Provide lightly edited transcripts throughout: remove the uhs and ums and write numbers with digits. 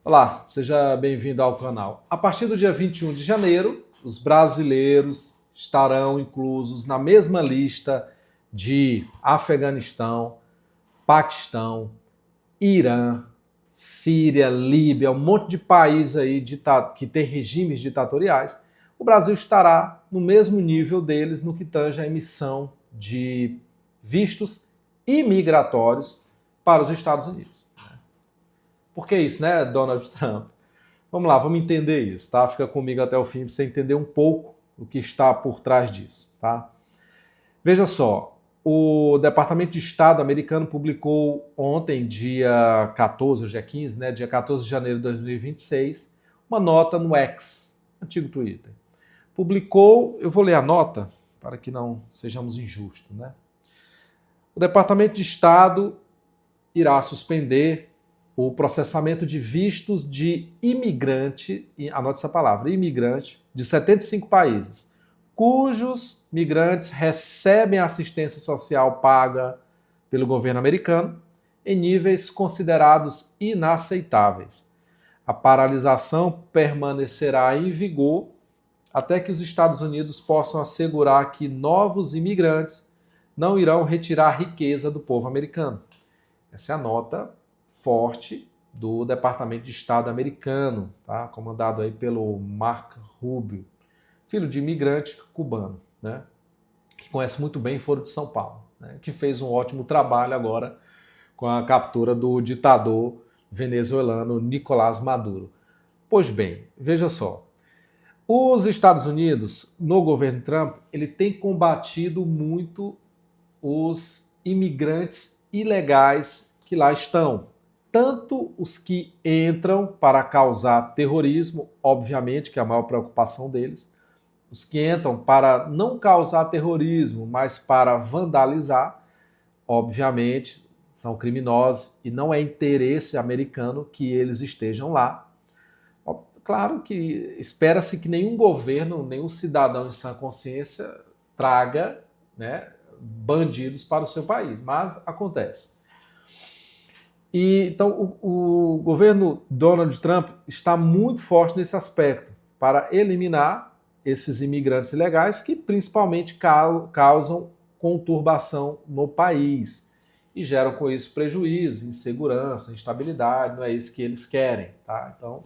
Olá, seja bem-vindo ao canal. A partir do dia 21 de janeiro, os brasileiros estarão inclusos na mesma lista de Afeganistão, Paquistão, Irã, Síria, Líbia, um monte de países aí que tem regimes ditatoriais. O Brasil estará no mesmo nível deles no que tange a emissão de vistos imigratórios para os Estados Unidos. Por que isso, né, Donald Trump? Vamos lá, vamos entender isso, tá? Fica comigo até o fim para você entender um pouco o que está por trás disso, tá? Veja só, o Departamento de Estado americano publicou ontem, dia 14, hoje é 15, né? Dia 14 de janeiro de 2026, uma nota no X, antigo Twitter. Publicou, eu vou ler a nota para que não sejamos injustos, né? O Departamento de Estado irá suspender o processamento de vistos de imigrante, anote essa palavra, imigrante, de 75 países, cujos migrantes recebem assistência social paga pelo governo americano em níveis considerados inaceitáveis. A paralisação permanecerá em vigor até que os Estados Unidos possam assegurar que novos imigrantes não irão retirar riqueza do povo americano. Essa é a nota forte do Departamento de Estado americano, tá? Comandado aí pelo Marco Rubio, filho de imigrante cubano, né? Que conhece muito bem Foro de São Paulo, né? Que fez um ótimo trabalho agora com a captura do ditador venezuelano Nicolás Maduro. Pois bem, veja só, os Estados Unidos, no governo Trump, ele tem combatido muito os imigrantes ilegais que lá estão. Tanto os que entram para causar terrorismo, obviamente, que é a maior preocupação deles, os que entram para não causar terrorismo, mas para vandalizar, obviamente, são criminosos e não é interesse americano que eles estejam lá. Claro que espera-se que nenhum governo, nenhum cidadão em sã consciência traga, né, bandidos para o seu país, mas acontece. E, então, o governo Donald Trump está muito forte nesse aspecto, para eliminar esses imigrantes ilegais que principalmente causam conturbação no país e geram com isso prejuízo, insegurança, instabilidade, não é isso que eles querem, tá? Então,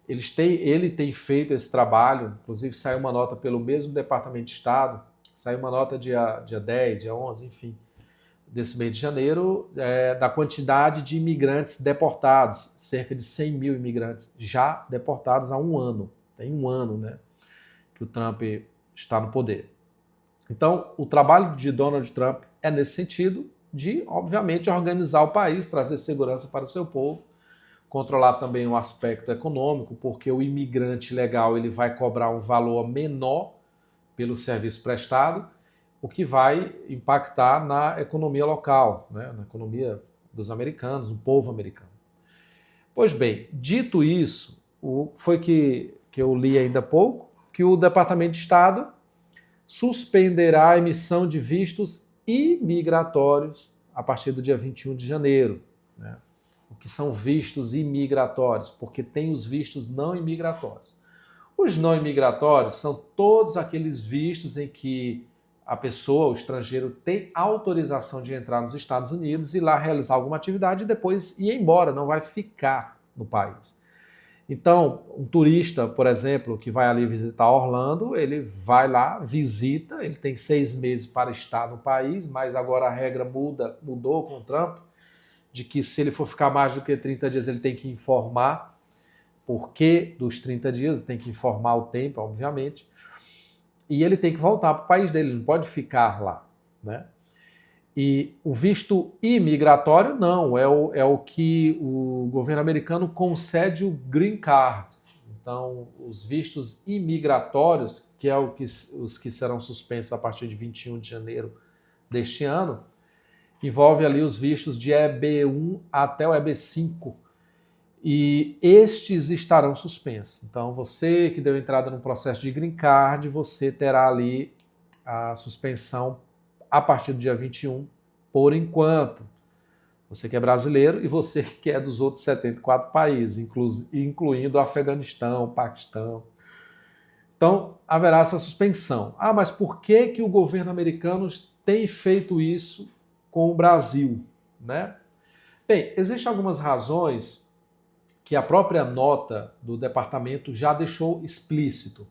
ele tem feito esse trabalho, inclusive saiu uma nota pelo mesmo Departamento de Estado, saiu uma nota dia 10, dia 11, enfim, desse mês de janeiro, da quantidade de imigrantes deportados, cerca de 100 mil imigrantes já deportados há um ano. Tem um ano, né, que o Trump está no poder. Então, o trabalho de Donald Trump é nesse sentido de, obviamente, organizar o país, trazer segurança para o seu povo, controlar também o aspecto econômico, porque o imigrante legal ele vai cobrar um valor menor pelo serviço prestado, o que vai impactar na economia local, né? Na economia dos americanos, do povo americano. Pois bem, dito isso, foi que eu li ainda há pouco, que o Departamento de Estado suspenderá a emissão de vistos imigratórios a partir do dia 21 de janeiro. Né? O que são vistos imigratórios? Porque tem os vistos não imigratórios. Os não imigratórios são todos aqueles vistos em que a pessoa, o estrangeiro, tem autorização de entrar nos Estados Unidos e lá realizar alguma atividade e depois ir embora, não vai ficar no país. Então, um turista, por exemplo, que vai ali visitar Orlando, ele vai lá, visita, ele tem 6 meses para estar no país, mas agora a regra mudou com o Trump, de que se ele for ficar mais do que 30 dias, ele tem que informar por que dos 30 dias, tem que informar o tempo, obviamente, e ele tem que voltar para o país dele, ele não pode ficar lá, né? E o visto imigratório não, é o que o governo americano concede o green card. Então, os vistos imigratórios, que é os que serão suspensos a partir de 21 de janeiro deste ano, envolve ali os vistos de EB1 até o EB5, e estes estarão suspensos. Então, você que deu entrada no processo de green card, você terá ali a suspensão a partir do dia 21, por enquanto. Você que é brasileiro e você que é dos outros 74 países, incluindo o Afeganistão, o Paquistão. Então, haverá essa suspensão. Ah, mas por que que o governo americano tem feito isso com o Brasil, né? Bem, existem algumas razões que a própria nota do departamento já deixou explícito.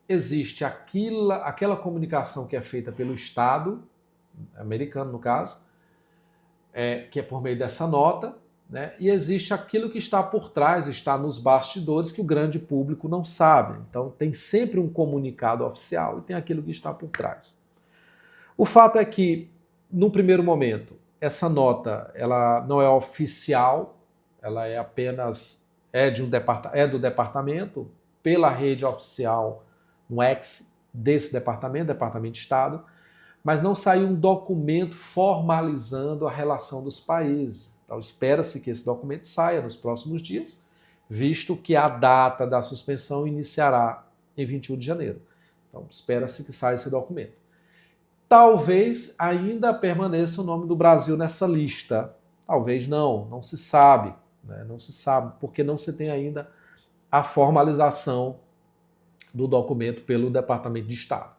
Existe aquela comunicação que é feita pelo Estado, americano no caso, que é por meio dessa nota, né? E existe aquilo que está por trás, está nos bastidores, que o grande público não sabe. Então tem sempre um comunicado oficial e tem aquilo que está por trás. O fato é que, no primeiro momento, essa nota ela não é oficial, ela é apenas do departamento, pela rede oficial no X desse departamento de Estado, mas não saiu um documento formalizando a relação dos países. Então espera-se que esse documento saia nos próximos dias, visto que a data da suspensão iniciará em 21 de janeiro. Então espera-se que saia esse documento. Talvez ainda permaneça o nome do Brasil nessa lista. Talvez não se sabe. Né? Não se sabe, porque não se tem ainda a formalização do documento pelo Departamento de Estado.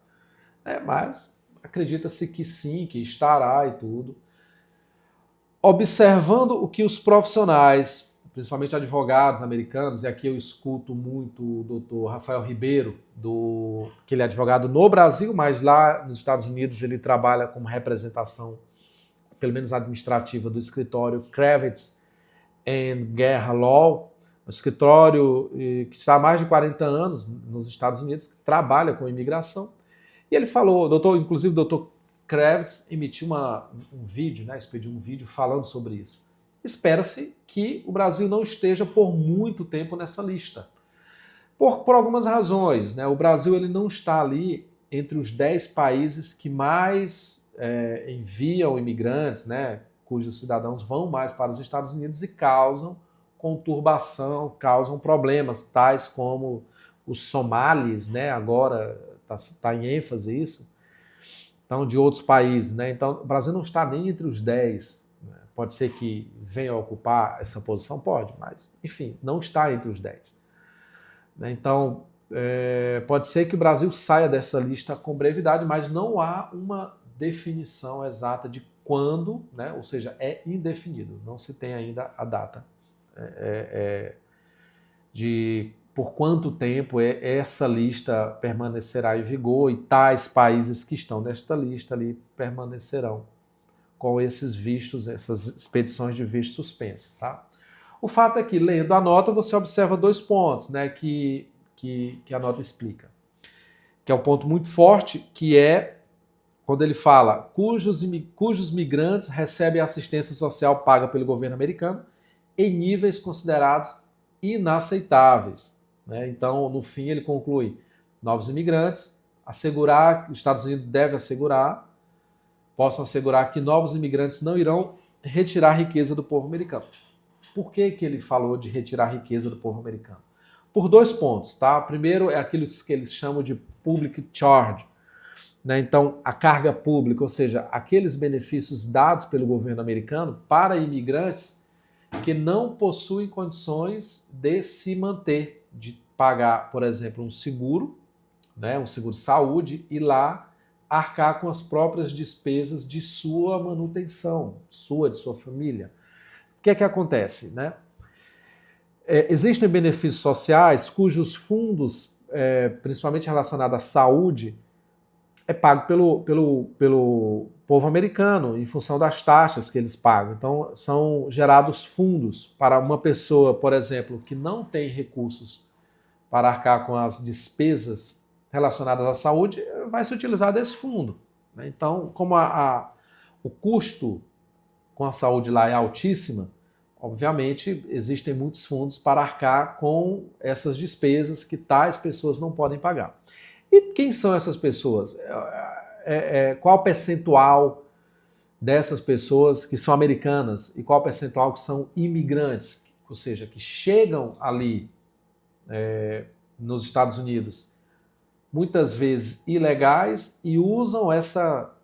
Mas acredita-se que sim, que estará e tudo. Observando o que os profissionais, principalmente advogados americanos, e aqui eu escuto muito o doutor Rafael Ribeiro, que ele é advogado no Brasil, mas lá nos Estados Unidos ele trabalha como representação, pelo menos administrativa, do escritório Kravitz and Guerra Law, um escritório que está há mais de 40 anos nos Estados Unidos, que trabalha com imigração. E ele falou, inclusive o doutor Kravitz emitiu um vídeo, né, expediu um vídeo falando sobre isso. Espera-se que o Brasil não esteja por muito tempo nessa lista. Por algumas razões. Né? O Brasil ele não está ali entre os 10 países que mais enviam imigrantes, né, cujos cidadãos vão mais para os Estados Unidos e causam conturbação, causam problemas, tais como os somalis, né, agora está em ênfase isso, então, de outros países. Né? Então, o Brasil não está nem entre os 10. Né? Pode ser que venha a ocupar essa posição? Pode, mas, enfim, não está entre os 10. Né? Então, pode ser que o Brasil saia dessa lista com brevidade, mas não há uma definição exata de quando, né? Ou seja, é indefinido, não se tem ainda a data de por quanto tempo essa lista permanecerá em vigor e tais países que estão nesta lista ali permanecerão com esses vistos, essas expedições de visto suspenso. Tá? O fato é que, lendo a nota, você observa 2 pontos, né, que a nota explica. Que é um ponto muito forte, que é quando ele fala cujos migrantes recebem assistência social paga pelo governo americano em níveis considerados inaceitáveis. Né? Então, no fim, ele conclui: novos imigrantes, os Estados Unidos possam assegurar que novos imigrantes não irão retirar a riqueza do povo americano. Por que ele falou de retirar a riqueza do povo americano? Por 2 pontos. Tá? Primeiro é aquilo que eles chamam de public charge. Né? Então, a carga pública, ou seja, aqueles benefícios dados pelo governo americano para imigrantes que não possuem condições de se manter, de pagar, por exemplo, um seguro, né, um seguro-saúde, e lá arcar com as próprias despesas de sua manutenção, de sua família. O que é que acontece? Né? Existem benefícios sociais cujos fundos, principalmente relacionados à saúde, é pago pelo povo americano, em função das taxas que eles pagam. Então, são gerados fundos para uma pessoa, por exemplo, que não tem recursos para arcar com as despesas relacionadas à saúde, vai se utilizar desse fundo. Então, como o custo com a saúde lá é altíssima, obviamente, existem muitos fundos para arcar com essas despesas que tais pessoas não podem pagar. E quem são essas pessoas? Qual o percentual dessas pessoas que são americanas e qual o percentual que são imigrantes, ou seja, que chegam ali nos Estados Unidos, muitas vezes ilegais, e usam essa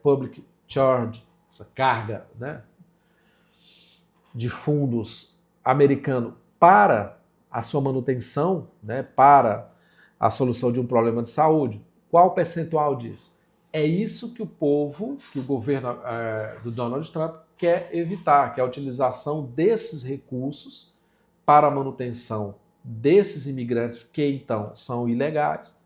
public charge, essa carga, né, de fundos americanos para a sua manutenção, né, para a solução de um problema de saúde. Qual o percentual disso? É isso que o povo, que o governo do Donald Trump quer evitar, que é a utilização desses recursos para a manutenção desses imigrantes que então são ilegais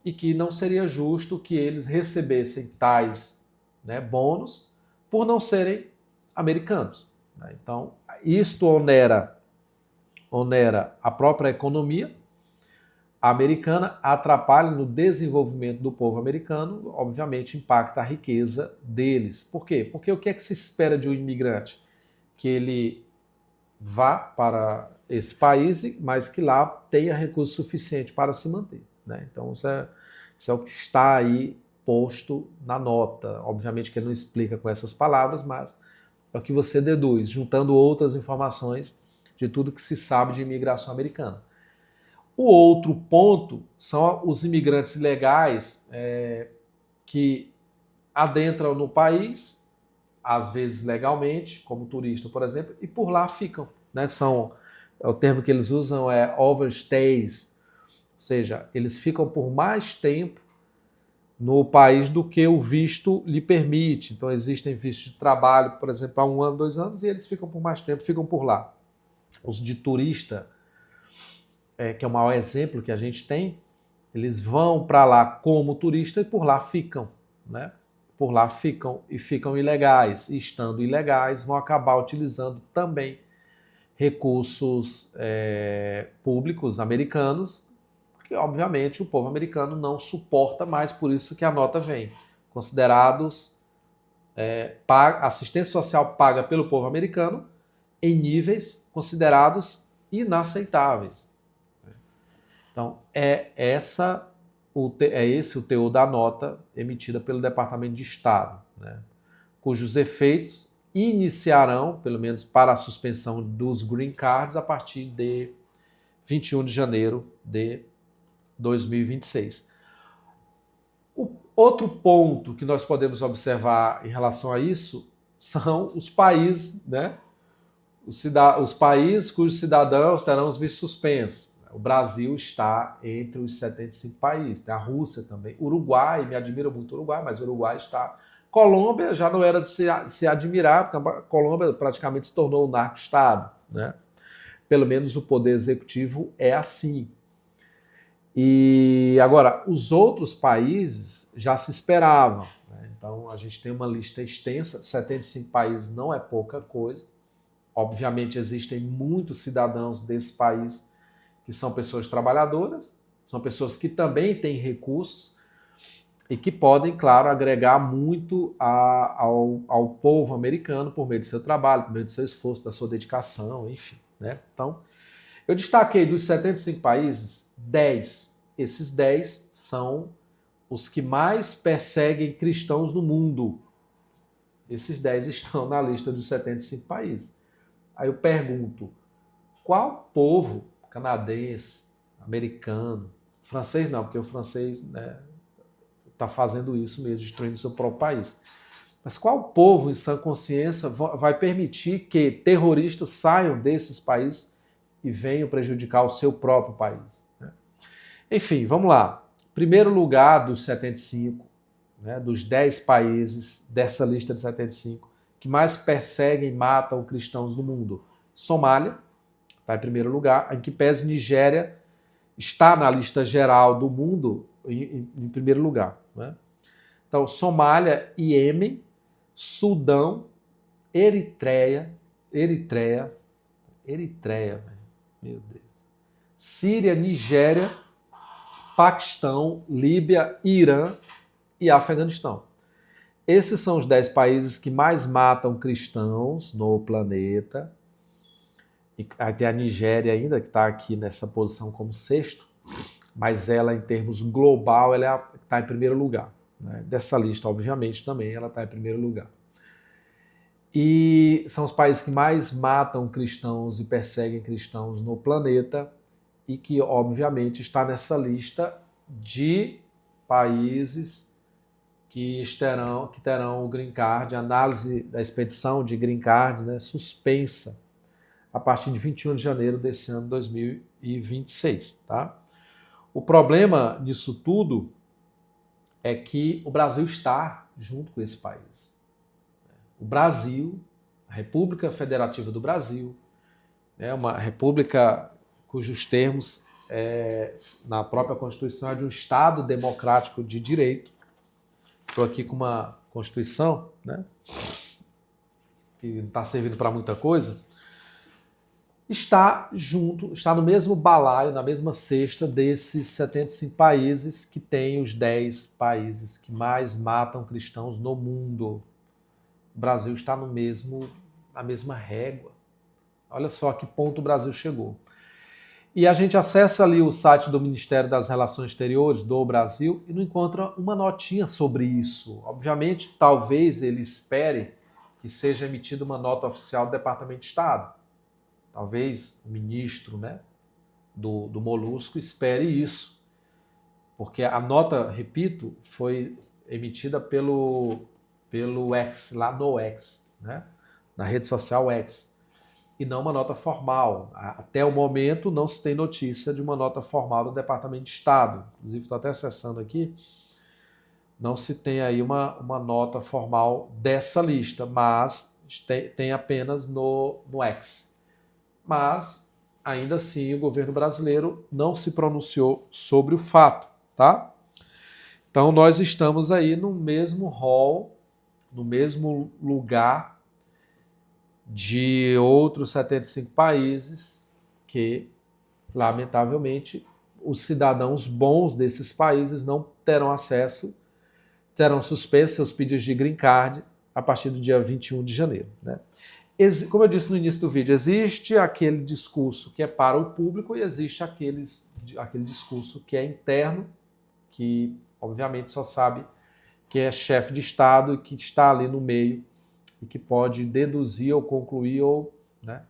e que não seria justo que eles recebessem tais, né, bônus por não serem americanos. Né? Então, isto onera a própria economia americana, atrapalha no desenvolvimento do povo americano, obviamente impacta a riqueza deles. Por quê? Porque o que é que se espera de um imigrante? Que ele vá para esse país, mas que lá tenha recurso suficiente para se manter. Né? Então, isso é o que está aí posto na nota. Obviamente que ele não explica com essas palavras, mas é o que você deduz, juntando outras informações de tudo que se sabe de imigração americana. O outro ponto são os imigrantes ilegais que adentram no país, às vezes legalmente, como turista, por exemplo, e por lá ficam. Né? O termo que eles usam é overstays, ou seja, eles ficam por mais tempo no país do que o visto lhe permite. Então existem vistos de trabalho, por exemplo, há 1 ano, 2 anos, e eles ficam por mais tempo, ficam por lá. Os de turista, que é o maior exemplo que a gente tem, eles vão para lá como turista e por lá ficam, né? Por lá ficam e ficam ilegais. E estando ilegais, vão acabar utilizando também recursos públicos americanos, que obviamente o povo americano não suporta mais, por isso que a nota vem. Considerados assistência social paga pelo povo americano em níveis considerados inaceitáveis. Então, esse o teor da nota emitida pelo Departamento de Estado, né, cujos efeitos iniciarão, pelo menos para a suspensão dos green cards, a partir de 21 de janeiro de 2026. O outro ponto que nós podemos observar em relação a isso são os países, né, os países cujos cidadãos terão os vistos suspensos. O Brasil está entre os 75 países, tem a Rússia também, Uruguai, me admira muito o Uruguai, mas o Uruguai está... Colômbia já não era de se admirar, porque a Colômbia praticamente se tornou um narco-estado, né? Pelo menos o poder executivo é assim. E agora, os outros países já se esperavam, né? Então a gente tem uma lista extensa, 75 países não é pouca coisa. Obviamente existem muitos cidadãos desse país que são pessoas trabalhadoras, são pessoas que também têm recursos e que podem, claro, agregar muito ao povo americano por meio do seu trabalho, por meio do seu esforço, da sua dedicação, enfim. Né? Então, eu destaquei dos 75 países, 10. Esses 10 são os que mais perseguem cristãos no mundo. Esses 10 estão na lista dos 75 países. Aí eu pergunto, qual povo canadense, americano, francês não, porque o francês está fazendo isso mesmo, destruindo seu próprio país. Mas qual povo em sã consciência vai permitir que terroristas saiam desses países e venham prejudicar o seu próprio país? Né? Enfim, vamos lá. Primeiro lugar dos 75, né, dos 10 países dessa lista de 75, que mais perseguem e matam cristãos no mundo. Somália, está em primeiro lugar, em que pese Nigéria está na lista geral do mundo em primeiro lugar. Né? Então, Somália, Iêmen, Sudão, Eritreia, meu Deus, Síria, Nigéria, Paquistão, Líbia, Irã e Afeganistão. Esses são os 10 países que mais matam cristãos no planeta. E aí tem a Nigéria ainda, que está aqui nessa posição como sexto, mas ela, em termos global, ela está em primeiro lugar. Né? Dessa lista, obviamente, também ela está em primeiro lugar. E são os países que mais matam cristãos e perseguem cristãos no planeta e que, obviamente, está nessa lista de países que terão o green card, a análise da expedição de green card, né, suspensa a partir de 21 de janeiro desse ano 2026. Tá? O problema nisso tudo é que o Brasil está junto com esse país. O Brasil, a República Federativa do Brasil, é uma república cujos termos, na própria Constituição, é de um Estado democrático de direito. Estou aqui com uma Constituição, né, que não está servindo para muita coisa. Está no mesmo balaio, na mesma cesta desses 75 países que têm os 10 países que mais matam cristãos no mundo. O Brasil está na mesma régua. Olha só a que ponto o Brasil chegou. E a gente acessa ali o site do Ministério das Relações Exteriores do Brasil e não encontra uma notinha sobre isso. Obviamente, talvez ele espere que seja emitida uma nota oficial do Departamento de Estado. Talvez o ministro, né, do Molusco espere isso. Porque a nota, repito, foi emitida pelo X, lá no X, né, na rede social X. E não uma nota formal. Até o momento não se tem notícia de uma nota formal do Departamento de Estado. Inclusive, estou até acessando aqui, não se tem aí uma nota formal dessa lista, mas tem apenas no X. Mas, ainda assim, o governo brasileiro não se pronunciou sobre o fato, tá? Então, nós estamos aí no mesmo hall, no mesmo lugar de outros 75 países que, lamentavelmente, os cidadãos bons desses países não terão acesso, terão suspensos seus pedidos de green card a partir do dia 21 de janeiro. Né? Como eu disse no início do vídeo, existe aquele discurso que é para o público e existe aquele discurso que é interno, que obviamente só sabe que é chefe de Estado e que está ali no meio e que pode deduzir ou concluir ou, né,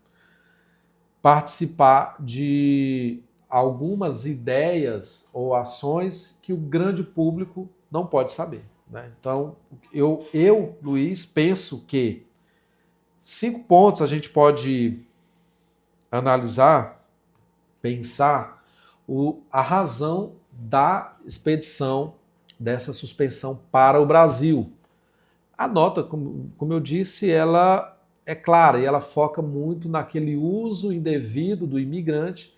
participar de algumas ideias ou ações que o grande público não pode saber. Né? Então, eu, Luiz, penso que 5 pontos a gente pode analisar, pensar a razão da expedição dessa suspensão para o Brasil. A nota, como eu disse, ela é clara e ela foca muito naquele uso indevido do imigrante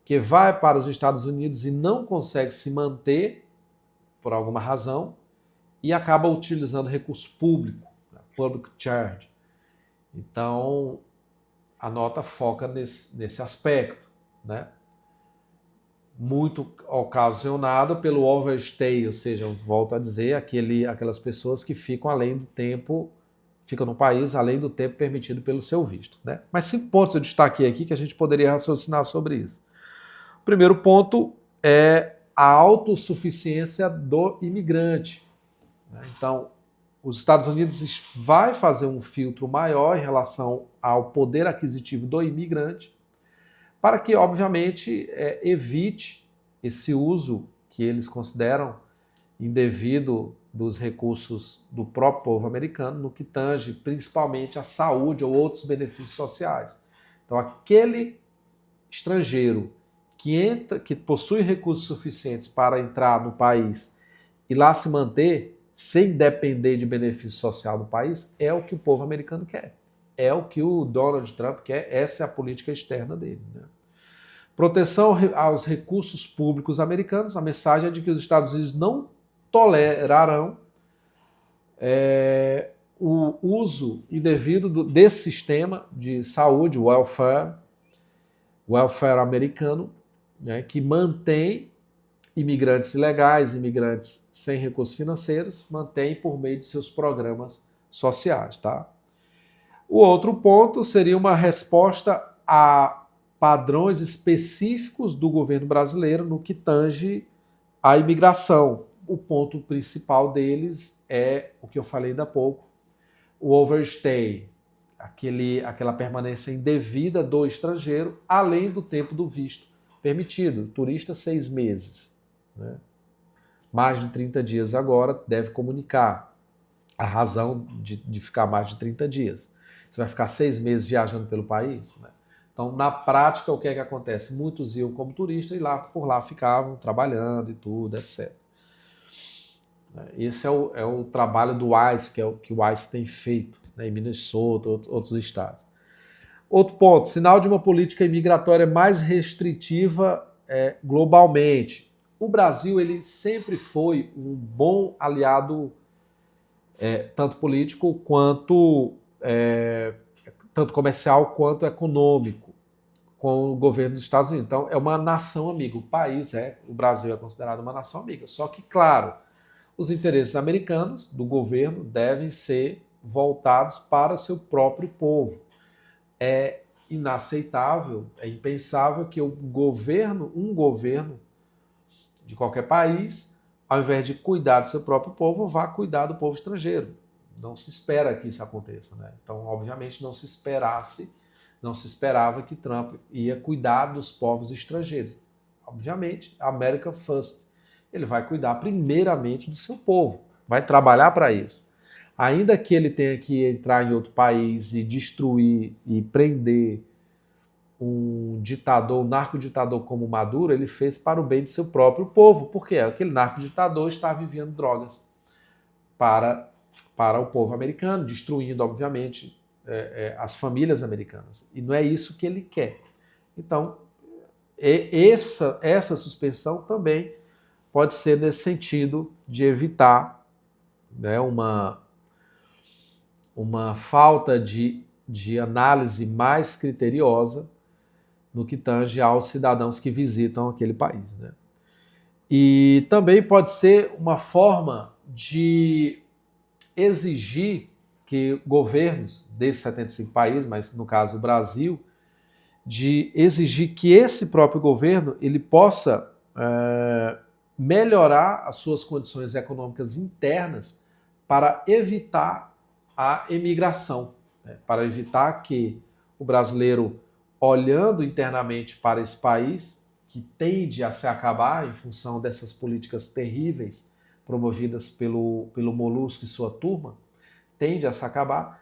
que vai para os Estados Unidos e não consegue se manter por alguma razão e acaba utilizando recurso público, public charge. Então, a nota foca nesse aspecto, né? Muito ocasionado pelo overstay, ou seja, eu volto a dizer, aquelas pessoas que ficam além do tempo, ficam no país além do tempo permitido pelo seu visto. Né? Mas 5 pontos eu destaquei aqui que a gente poderia raciocinar sobre isso. O primeiro ponto é a autossuficiência do imigrante. Né? Então, os Estados Unidos vai fazer um filtro maior em relação ao poder aquisitivo do imigrante, para que, obviamente, evite esse uso que eles consideram indevido dos recursos do próprio povo americano, no que tange principalmente a saúde ou outros benefícios sociais. Então, aquele estrangeiro que possui recursos suficientes para entrar no país e lá se manter, sem depender de benefício social do país, é o que o povo americano quer. É o que o Donald Trump quer, essa é a política externa dele. Né? Proteção aos recursos públicos americanos, a mensagem é de que os Estados Unidos não tolerarão o uso indevido desse sistema de saúde, welfare americano, né, que mantém imigrantes ilegais, imigrantes sem recursos financeiros, mantém por meio de seus programas sociais. Tá? O outro ponto seria uma resposta a padrões específicos do governo brasileiro no que tange à imigração. O ponto principal deles é o que eu falei ainda há pouco, o overstay, aquela permanência indevida do estrangeiro, além do tempo do visto permitido, turista 6 meses. Né? mais de 30 dias agora, deve comunicar a razão de ficar mais de 30 dias. Você vai ficar 6 meses viajando pelo país, né? Então, na prática, o que é que acontece? Muitos iam como turista e por lá ficavam trabalhando e tudo, etc. Esse é o trabalho do ICE, que é o que o ICE tem feito, né, em Minnesota, outros estados. Outro ponto, sinal de uma política imigratória mais restritiva globalmente. O Brasil ele sempre foi um bom aliado, tanto político quanto tanto comercial quanto econômico, com o governo dos Estados Unidos. Então, é uma nação amiga. O Brasil é considerado uma nação amiga. Só que, claro, os interesses americanos do governo devem ser voltados para o seu próprio povo. É inaceitável, é impensável que um governo de qualquer país, ao invés de cuidar do seu próprio povo, vá cuidar do povo estrangeiro. Não se espera que isso aconteça, né? Então, obviamente, não se esperava que Trump ia cuidar dos povos estrangeiros. Obviamente, America First. Ele vai cuidar primeiramente do seu povo, vai trabalhar para isso. Ainda que ele tenha que entrar em outro país e destruir e prender um ditador, um narco-ditador como Maduro, ele fez para o bem do seu próprio povo, porque aquele narco-ditador estava enviando drogas para o povo americano, destruindo, obviamente, as famílias americanas. E não é isso que ele quer. Então, essa suspensão também pode ser nesse sentido de evitar, né, uma falta de análise mais criteriosa no que tange aos cidadãos que visitam aquele país, né? E também pode ser uma forma de exigir que governos desses 75 países, mas no caso o Brasil, de exigir que esse próprio governo ele possa melhorar as suas condições econômicas internas para evitar a emigração, né? Para evitar que o brasileiro, olhando internamente para esse país, que tende a se acabar em função dessas políticas terríveis promovidas pelo Molusco e sua turma, tende a se acabar,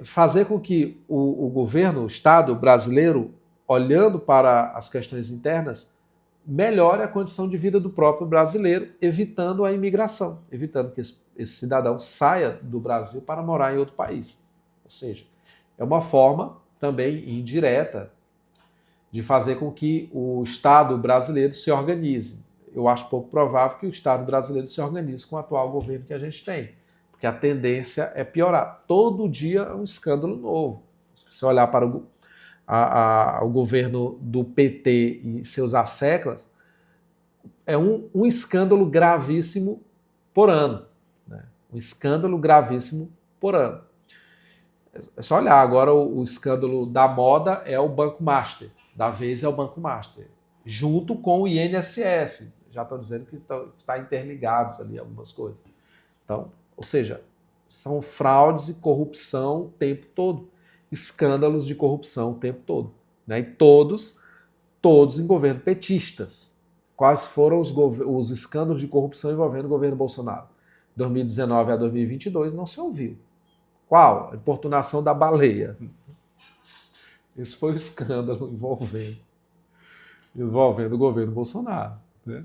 fazer com que o governo, o Estado brasileiro, olhando para as questões internas, melhore a condição de vida do próprio brasileiro, evitando a imigração, evitando que esse cidadão saia do Brasil para morar em outro país. Ou seja, é uma forma também indireta de fazer com que o Estado brasileiro se organize. Eu acho pouco provável que o Estado brasileiro se organize com o atual governo que a gente tem, porque a tendência é piorar. Todo dia é um escândalo novo. Se você olhar para o governo do PT e seus asseclas, é um escândalo gravíssimo por ano, né? Um escândalo gravíssimo por ano. É só olhar, agora o escândalo da moda é o Banco Master, da vez é o Banco Master, junto com o INSS. Já estou dizendo que está interligados ali algumas coisas. Então, ou seja, são fraudes e corrupção o tempo todo, escândalos de corrupção o tempo todo, né? E todos em governo petistas. Quais foram os escândalos de corrupção envolvendo o governo Bolsonaro? 2019 a 2022 não se ouviu. Qual? A importunação da baleia. Esse foi o escândalo envolvendo o governo Bolsonaro, né?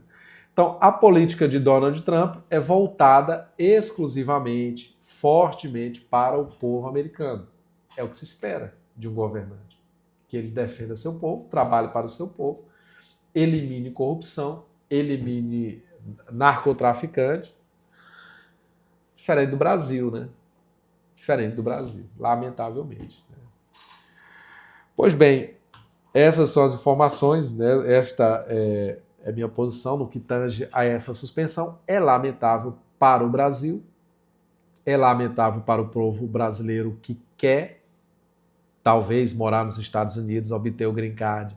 Então, a política de Donald Trump é voltada exclusivamente, fortemente para o povo americano. É o que se espera de um governante. Que ele defenda seu povo, trabalhe para o seu povo, elimine corrupção, elimine narcotraficante. Diferente do Brasil, né? Diferente do Brasil, lamentavelmente, né? Pois bem, essas são as informações, né? Esta é minha posição no que tange a essa suspensão. É lamentável para o Brasil, é lamentável para o povo brasileiro que quer, talvez, morar nos Estados Unidos, obter o green card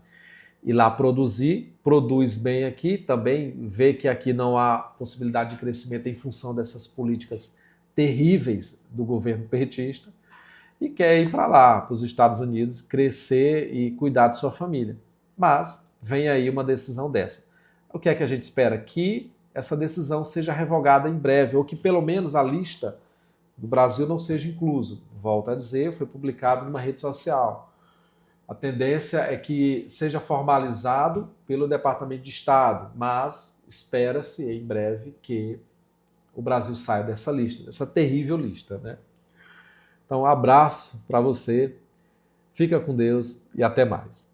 e lá produz bem aqui, também vê que aqui não há possibilidade de crescimento em função dessas políticas terríveis do governo petista, e quer ir para lá, para os Estados Unidos, crescer e cuidar de sua família. Mas vem aí uma decisão dessa. O que é que a gente espera? Que essa decisão seja revogada em breve, ou que pelo menos a lista do Brasil não seja incluso. Volto a dizer, foi publicado numa rede social. A tendência é que seja formalizado pelo Departamento de Estado, mas espera-se em breve que o Brasil saia dessa lista, dessa terrível lista, né? Então, um abraço para você, fica com Deus e até mais.